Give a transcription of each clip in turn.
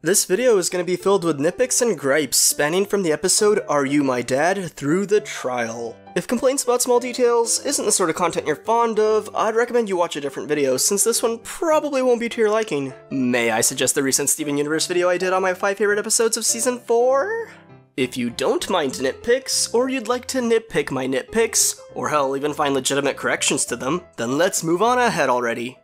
This video is going to be filled with nitpicks and gripes spanning from the episode Are You My Dad through the trial. If complaints about small details isn't the sort of content you're fond of, I'd recommend you watch a different video since this one probably won't be to your liking. May I suggest the recent Steven Universe video I did on my 5 favorite episodes of Season 4? If you don't mind nitpicks, or you'd like to nitpick my nitpicks, or hell, even find legitimate corrections to them, then let's move on ahead already.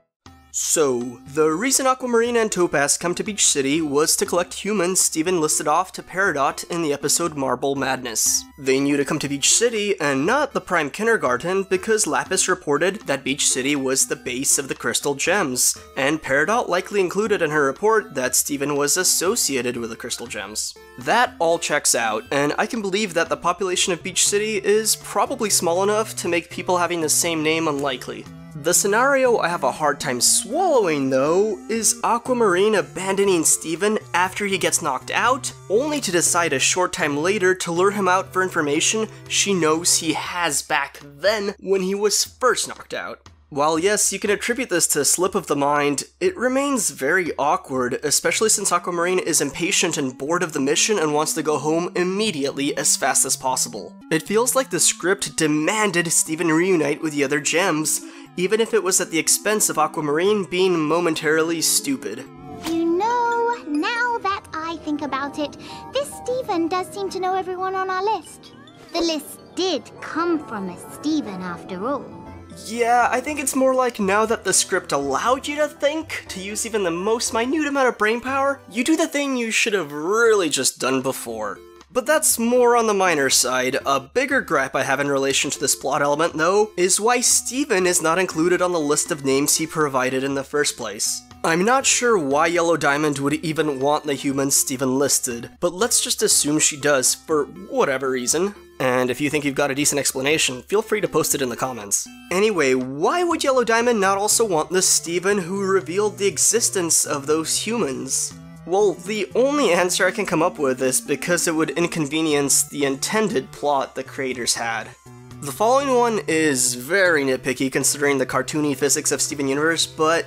So, the reason Aquamarine and Topaz come to Beach City was to collect humans Steven listed off to Peridot in the episode Marble Madness. They knew to come to Beach City and not the Prime Kindergarten because Lapis reported that Beach City was the base of the Crystal Gems, and Peridot likely included in her report that Steven was associated with the Crystal Gems. That all checks out, and I can believe that the population of Beach City is probably small enough to make people having the same name unlikely. The scenario I have a hard time swallowing, though, is Aquamarine abandoning Steven after he gets knocked out, only to decide a short time later to lure him out for information she knows he has back then when he was first knocked out. While yes, you can attribute this to a slip of the mind, it remains very awkward, especially since Aquamarine is impatient and bored of the mission and wants to go home immediately as fast as possible. It feels like the script demanded Steven reunite with the other gems, even if it was at the expense of Aquamarine being momentarily stupid. You know, now that I think about it, this Steven does seem to know everyone on our list. The list did come from a Steven after all. Yeah, I think it's more like now that the script allowed you to think, to use even the most minute amount of brainpower, you do the thing you should have really just done before. But that's more on the minor side. A bigger gripe I have in relation to this plot element, though, is why Steven is not included on the list of names he provided in the first place. I'm not sure why Yellow Diamond would even want the humans Steven listed, but let's just assume she does, for whatever reason. And if you think you've got a decent explanation, feel free to post it in the comments. Anyway, why would Yellow Diamond not also want the Steven who revealed the existence of those humans? Well, the only answer I can come up with is because it would inconvenience the intended plot the creators had. The following one is very nitpicky considering the cartoony physics of Steven Universe, but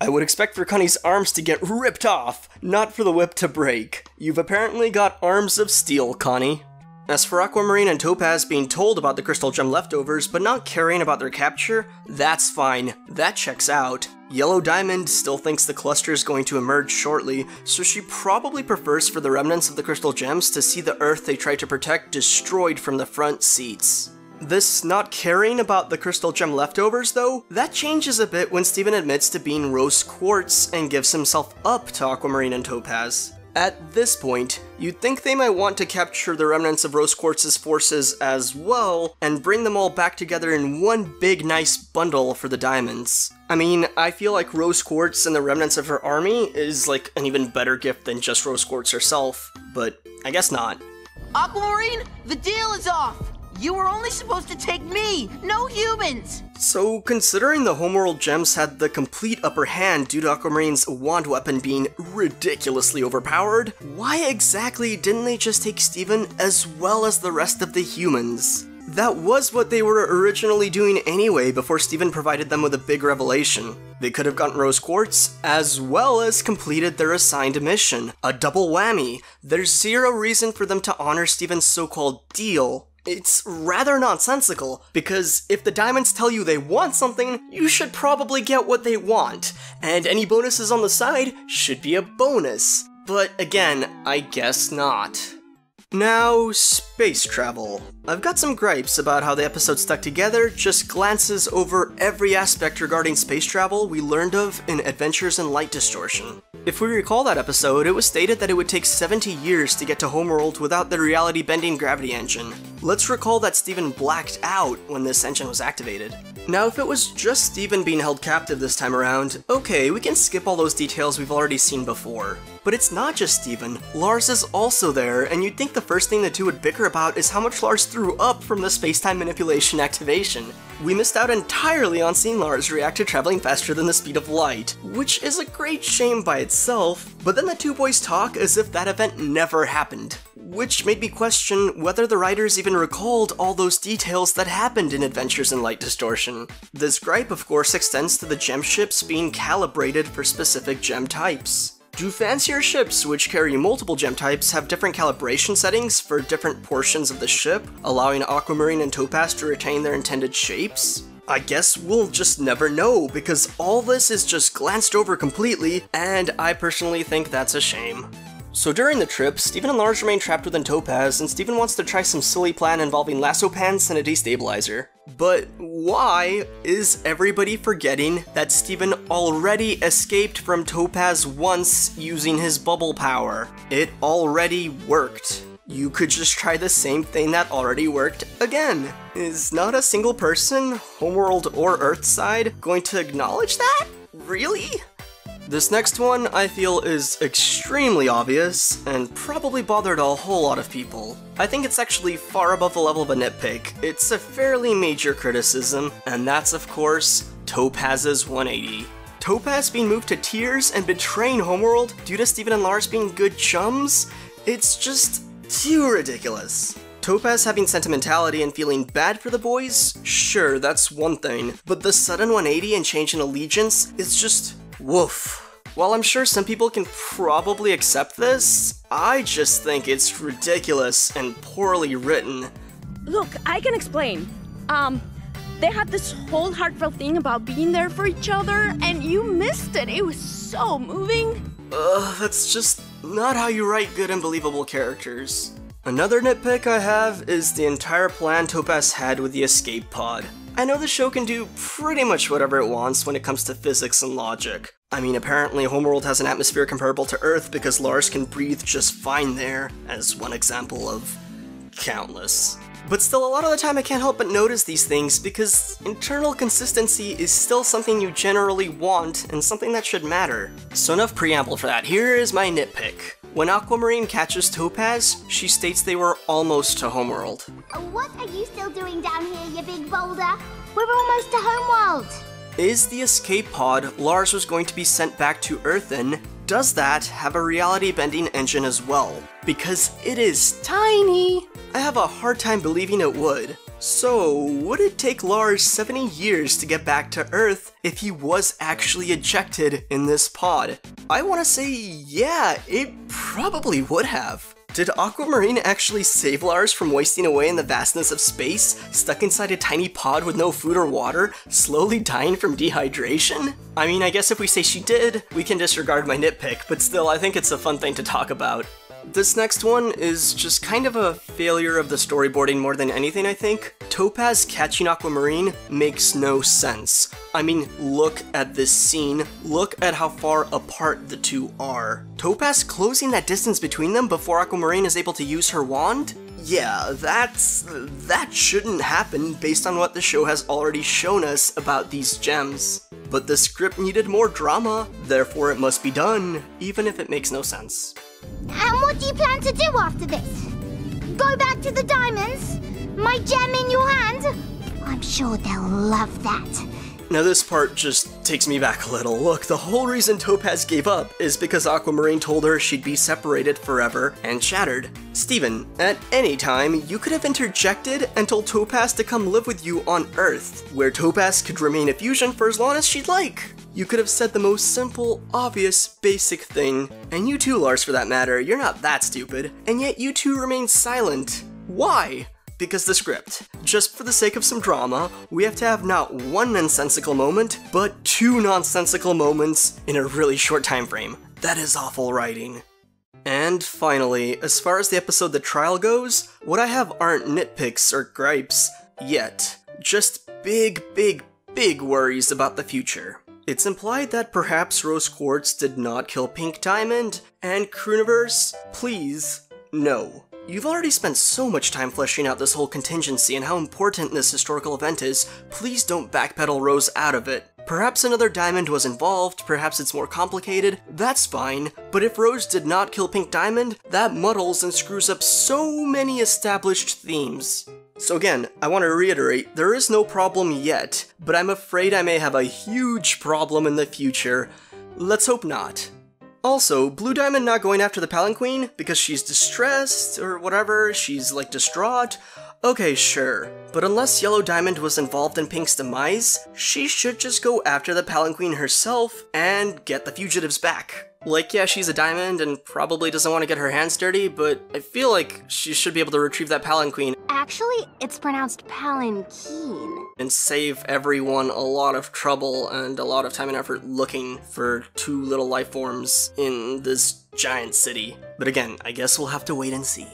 I would expect for Connie's arms to get ripped off, not for the whip to break. You've apparently got arms of steel, Connie. As for Aquamarine and Topaz being told about the Crystal Gem leftovers but not caring about their capture, that's fine, that checks out. Yellow Diamond still thinks the cluster is going to emerge shortly, so she probably prefers for the remnants of the Crystal Gems to see the Earth they tried to protect destroyed from the front seats. This not caring about the Crystal Gem leftovers, though, that changes a bit when Steven admits to being Rose Quartz and gives himself up to Aquamarine and Topaz. At this point, you'd think they might want to capture the remnants of Rose Quartz's forces as well, and bring them all back together in one big nice bundle for the diamonds. I mean, I feel like Rose Quartz and the remnants of her army is like an even better gift than just Rose Quartz herself, but I guess not. Aquamarine, the deal is off! You were only supposed to take me, no humans! So, considering the Homeworld Gems had the complete upper hand due to Aquamarine's wand weapon being ridiculously overpowered, why exactly didn't they just take Steven as well as the rest of the humans? That was what they were originally doing anyway before Steven provided them with a big revelation. They could have gotten Rose Quartz, as well as completed their assigned mission. A double whammy. There's zero reason for them to honor Steven's so-called deal. It's rather nonsensical, because if the diamonds tell you they want something, you should probably get what they want, and any bonuses on the side should be a bonus. But again, I guess not. Now, space travel. I've got some gripes about how the episode stuck together, just glances over every aspect regarding space travel we learned of in Adventures in Light Distortion. If we recall that episode, it was stated that it would take 70 years to get to Homeworld without the reality-bending gravity engine. Let's recall that Steven blacked out when this engine was activated. Now, if it was just Steven being held captive this time around, okay, we can skip all those details we've already seen before. But it's not just Steven. Lars is also there, and you'd think the first thing the two would bicker about is how much Lars threw up from the space-time manipulation activation. We missed out entirely on seeing Lars react to traveling faster than the speed of light, which is a great shame by itself, but then the two boys talk as if that event never happened. which made me question whether the writers even recalled all those details that happened in Adventures in Light Distortion. This gripe, of course, extends to the gem ships being calibrated for specific gem types. Do fancier ships, which carry multiple gem types, have different calibration settings for different portions of the ship, allowing Aquamarine and Topaz to retain their intended shapes? I guess we'll just never know, because all this is just glanced over completely, and I personally think that's a shame. So during the trip, Steven and Lars remain trapped within Topaz, and Steven wants to try some silly plan involving lasso pants and a destabilizer. But why is everybody forgetting that Steven already escaped from Topaz once using his bubble power? It already worked. You could just try the same thing that already worked again. Is not a single person, Homeworld or Earthside, going to acknowledge that? Really? This next one, I feel, is extremely obvious, and probably bothered a whole lot of people. I think it's actually far above the level of a nitpick. It's a fairly major criticism, and that's, of course, Topaz's 180. Topaz being moved to tears and betraying Homeworld due to Steven and Lars being good chums? It's just too ridiculous. Topaz having sentimentality and feeling bad for the boys? Sure, that's one thing, but the sudden 180 and change in allegiance is just woof. While I'm sure some people can probably accept this, I just think it's ridiculous and poorly written. Look, I can explain. They had this whole heartfelt thing about being there for each other, and you missed it. It was so moving. That's just not how you write good and believable characters. Another nitpick I have is the entire plan Topaz had with the escape pod. I know the show can do pretty much whatever it wants when it comes to physics and logic. I mean, apparently Homeworld has an atmosphere comparable to Earth because Lars can breathe just fine there, as one example of countless. But still, a lot of the time I can't help but notice these things because internal consistency is still something you generally want and something that should matter. So enough preamble for that, here is my nitpick. When Aquamarine catches Topaz, she states they were almost to Homeworld. What are you still doing down here, you big boulder? We're almost to Homeworld. Is the escape pod Lars was going to be sent back to Earth in, does that have a reality-bending engine as well? Because it is tiny! I have a hard time believing it would. So, would it take Lars 70 years to get back to Earth if he was actually ejected in this pod? I want to say, yeah, it probably would have. Did Aquamarine actually save Lars from wasting away in the vastness of space, stuck inside a tiny pod with no food or water, slowly dying from dehydration? I mean, I guess if we say she did, we can disregard my nitpick, but still, I think it's a fun thing to talk about. This next one is just kind of a failure of the storyboarding more than anything, I think. Topaz catching Aquamarine makes no sense. I mean, look at this scene, look at how far apart the two are. Topaz closing that distance between them before Aquamarine is able to use her wand? Yeah, that shouldn't happen based on what the show has already shown us about these gems. But the script needed more drama, therefore it must be done, even if it makes no sense. And what do you plan to do after this? Go back to the diamonds? My gem in your hand? I'm sure they'll love that. Now this part just takes me back a little. Look, the whole reason Topaz gave up is because Aquamarine told her she'd be separated forever and shattered. Steven, at any time, you could have interjected and told Topaz to come live with you on Earth, where Topaz could remain a fusion for as long as she'd like. You could have said the most simple, obvious, basic thing, and you too, Lars, for that matter, you're not that stupid, and yet you two remain silent. Why? Because the script. Just for the sake of some drama, we have to have not one nonsensical moment, but two nonsensical moments in a really short time frame. That is awful writing. And finally, as far as the episode The Trial goes, what I have aren't nitpicks or gripes yet. Just big worries about the future. It's implied that perhaps Rose Quartz did not kill Pink Diamond, and Crooniverse, please, no. You've already spent so much time fleshing out this whole contingency and how important this historical event is, please don't backpedal Rose out of it. Perhaps another diamond was involved, perhaps it's more complicated, that's fine, but if Rose did not kill Pink Diamond, that muddles and screws up so many established themes. So again, I want to reiterate, there is no problem yet, but I'm afraid I may have a huge problem in the future. Let's hope not. Also, Blue Diamond not going after the palanquin because she's distressed or whatever, she's like distraught. Okay, sure, but unless Yellow Diamond was involved in Pink's demise, she should just go after the palanquin herself and get the fugitives back. Like, yeah, she's a diamond and probably doesn't want to get her hands dirty, but I feel like she should be able to retrieve that palanquin. Actually, it's pronounced palanquin. And save everyone a lot of trouble and a lot of time and effort looking for two little life forms in this giant city. But again, I guess we'll have to wait and see.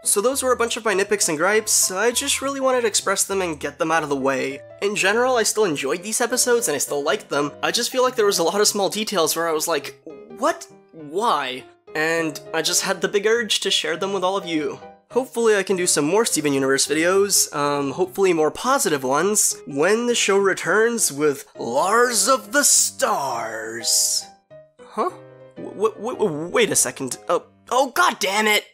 So those were a bunch of my nitpicks and gripes. I just really wanted to express them and get them out of the way. In general, I still enjoyed these episodes and I still liked them. I just feel like there was a lot of small details where I was like, what? Why? And I just had the big urge to share them with all of you. Hopefully I can do some more Steven Universe videos, hopefully more positive ones, when the show returns with Lars of the Stars. Huh? Wait a second. Oh god damn it!